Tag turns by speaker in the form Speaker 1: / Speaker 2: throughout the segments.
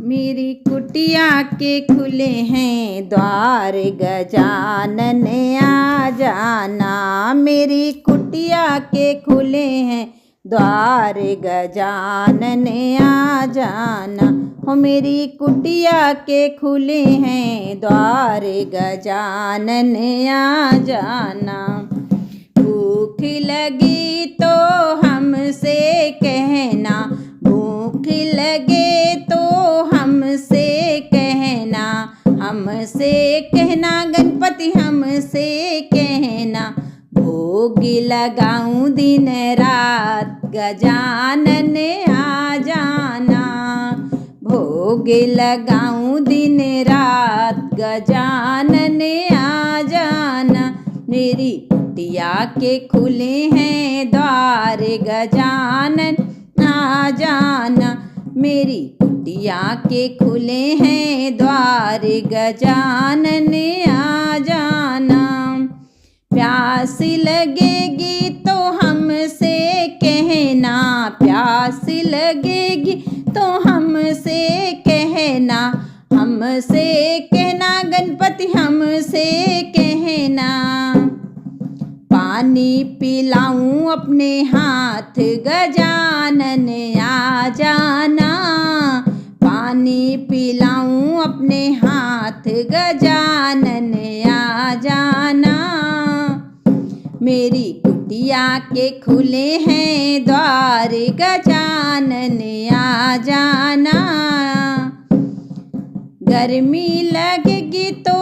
Speaker 1: मेरी कुटिया के खुले हैं द्वार, गजानन आ जाना। मेरी कुटिया के खुले हैं द्वार, गजानन आ जाना। हो मेरी कुटिया के खुले हैं द्वार, गजानन आ जाना। भूख लगी तो हमसे कहना, भूख लगे तो हमसे कहना, हमसे कहना गणपति हमसे कहना। भोग लगाऊं दिन रात, गजानन आ जाना। भोग लगाऊं दिन रात, गजानन आ जाना। मेरी कुटिया के खुले हैं द्वार, गजानन आ जाना। मेरी कुटिया के खुले हैं द्वार, गजानन आ जाना। प्यास लगेगी तो हमसे कहना, प्यास लगेगी तो हमसे कहना, हमसे कहना गणपति हमसे कहना। पानी पिलाऊं अपने हाथ, गजानन आ जाना। पानी पिलाऊं अपने हाथ, गजानन आ जाना। मेरी कुटिया के खुले हैं द्वार, गजानन आ जाना। गर्मी लगेगी तो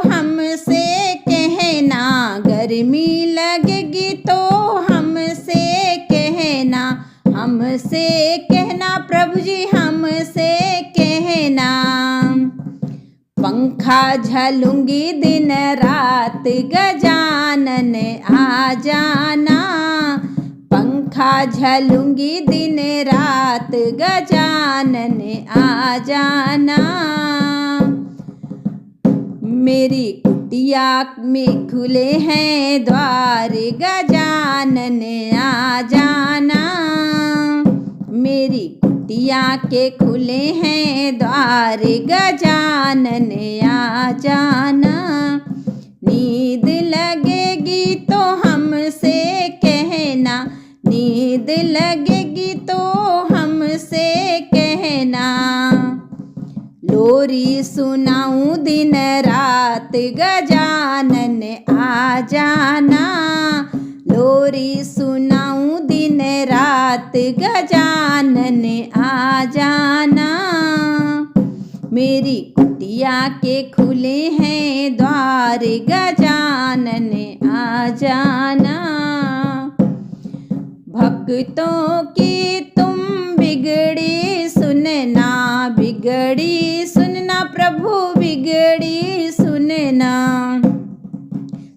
Speaker 1: हमसे कहना, गर्मी लगेगी तो हमसे कहना, हमसे कहना प्रभु जी हमसे कहना। पंखा झलूंगी दिन रात, गजानन आ जाना। पंखा झलूंगी दिन रात, गजानन आ जाना। मेरी कुटिया में खुले हैं द्वार, गजानन आ जाना। मेरी कुटिया के खुले हैं द्वार, गजानन आ जाना। नींद लगेगी तो हमसे कहना, नींद लगेगी तो हमसे कहना। लोरी सुनाऊं दिन रात, गजानन आ जाना। लोरी सुनाऊं दिन रात, गजानन आ जाना। मेरी कुटिया के खुले हैं द्वार, गजानन आ जाना। भक्तों की तुम बिगड़ी सुनना, बिगड़ी सुनना प्रभु बिगड़ी सुनना।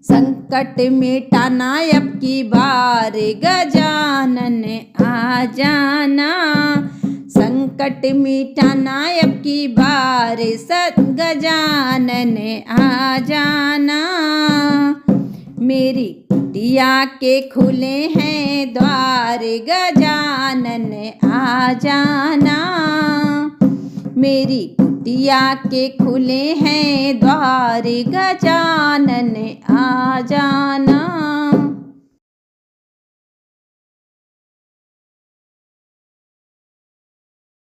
Speaker 1: संकट मिटाना अब की बार, गजानन आ जाना। संकट मिटाना अब की बार, गजानन आ जाना। मेरी कुटिया के खुले हैं द्वार, गजानन आ जाना। मेरी कुटिया के खुले हैं द्वार, गजानन आ जाना।